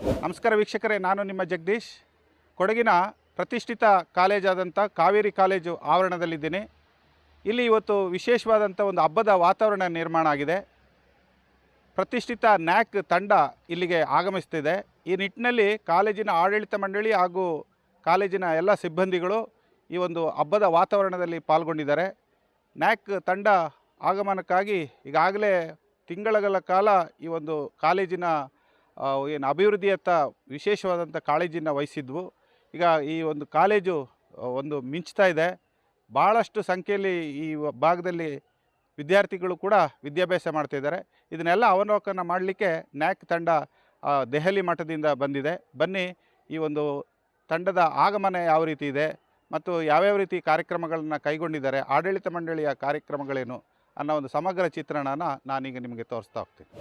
ನಮಸ್ಕಾರ ವೀಕ್ಷಕರೇ, ನಾನು ನಿಮ್ಮ ಜಗದೀಶ್. ಕೊಡಗಿನ ಪ್ರತಿಷ್ಠಿತ ಕಾಲೇಜಾದಂಥ ಕಾವೇರಿ ಕಾಲೇಜು ಆವರಣದಲ್ಲಿದ್ದೀನಿ. ಇಲ್ಲಿ ಇವತ್ತು ವಿಶೇಷವಾದಂಥ ಒಂದು ಹಬ್ಬದ ವಾತಾವರಣ ನಿರ್ಮಾಣ ಆಗಿದೆ. ಪ್ರತಿಷ್ಠಿತ ನ್ಯಾಕ್ ತಂಡ ಇಲ್ಲಿಗೆ ಆಗಮಿಸ್ತಿದೆ. ಈ ನಿಟ್ಟಿನಲ್ಲಿ ಕಾಲೇಜಿನ ಆಡಳಿತ ಮಂಡಳಿ ಹಾಗೂ ಕಾಲೇಜಿನ ಎಲ್ಲ ಸಿಬ್ಬಂದಿಗಳು ಈ ಒಂದು ಹಬ್ಬದ ವಾತಾವರಣದಲ್ಲಿ ಪಾಲ್ಗೊಂಡಿದ್ದಾರೆ. ನ್ಯಾಕ್ ತಂಡ ಆಗಮನಕ್ಕಾಗಿ ಈಗಾಗಲೇ ತಿಂಗಳ ಕಾಲ ಈ ಒಂದು ಕಾಲೇಜಿನ ಏನು ಅಭಿವೃದ್ಧಿಯತ್ತ ವಿಶೇಷವಾದಂಥ ಕಾಳಜಿಯನ್ನು ವಹಿಸಿದ್ವು. ಈಗ ಈ ಒಂದು ಕಾಲೇಜು ಒಂದು ಮಿಂಚ್ತಾ ಇದೆ. ಭಾಳಷ್ಟು ಸಂಖ್ಯೆಯಲ್ಲಿ ಈ ಭಾಗದಲ್ಲಿ ವಿದ್ಯಾರ್ಥಿಗಳು ಕೂಡ ವಿದ್ಯಾಭ್ಯಾಸ ಮಾಡ್ತಾಯಿದ್ದಾರೆ. ಇದನ್ನೆಲ್ಲ ಅವಲೋಕನ ಮಾಡಲಿಕ್ಕೆ ನ್ಯಾಕ್ ತಂಡ ದೆಹಲಿ ಮಠದಿಂದ ಬಂದಿದೆ. ಬನ್ನಿ, ಈ ಒಂದು ತಂಡದ ಆಗಮನ ಯಾವ ರೀತಿ ಇದೆ ಮತ್ತು ಯಾವ್ಯಾವ ರೀತಿ ಕಾರ್ಯಕ್ರಮಗಳನ್ನು ಕೈಗೊಂಡಿದ್ದಾರೆ, ಆಡಳಿತ ಮಂಡಳಿಯ ಕಾರ್ಯಕ್ರಮಗಳೇನು ಅನ್ನೋ ಒಂದು ಸಮಗ್ರ ಚಿತ್ರಣನ ನಾನೀಗ ನಿಮಗೆ ತೋರಿಸ್ತಾ ಹೋಗ್ತೀನಿ.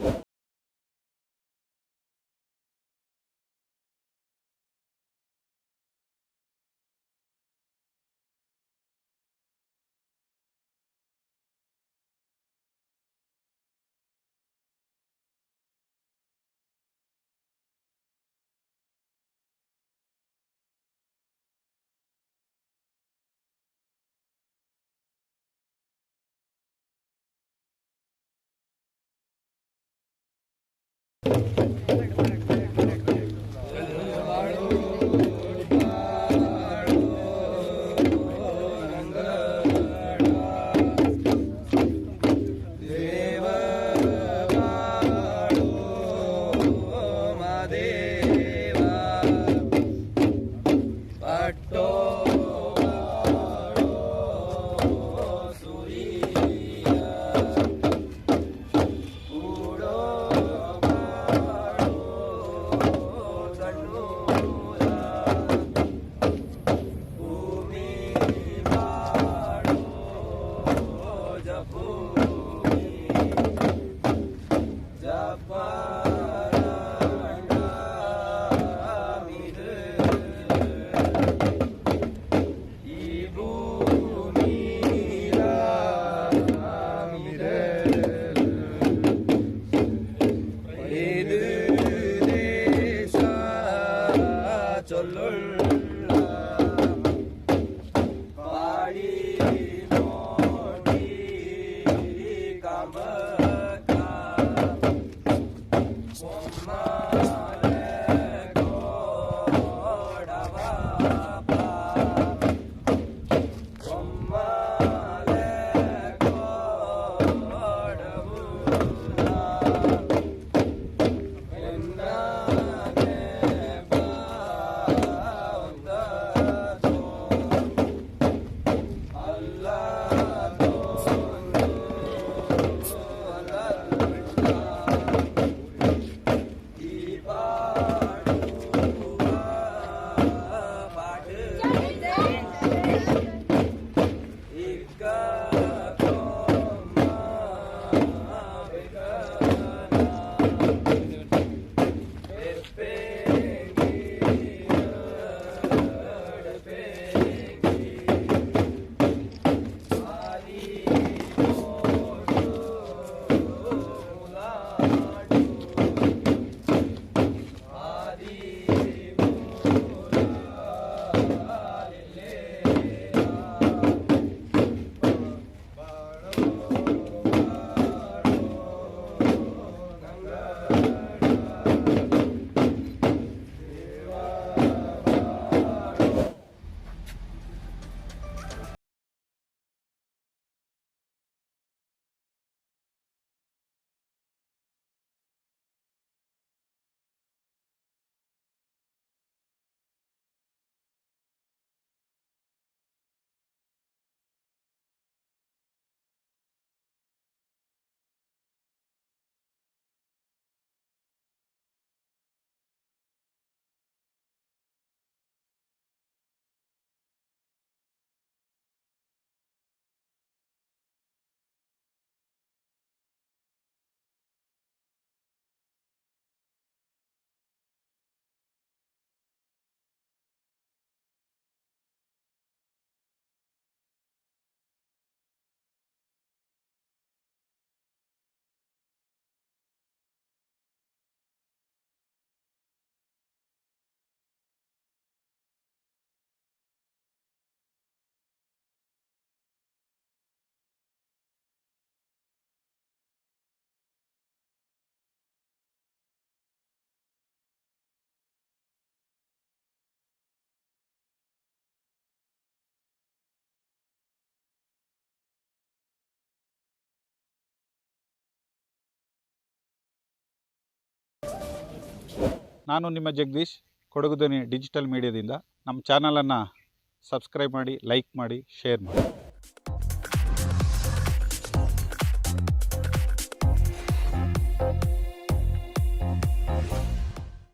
ನಾನು ನಿಮ್ಮ ಜಗದೀಶ್, ಕೊಡಗು ಧ್ವನಿ ಡಿಜಿಟಲ್ ಮೀಡಿಯಾದಿಂದ. ನಮ್ಮ ಚಾನಲನ್ನು ಸಬ್ಸ್ಕ್ರೈಬ್ ಮಾಡಿ, ಲೈಕ್ ಮಾಡಿ, ಶೇರ್ ಮಾಡಿ.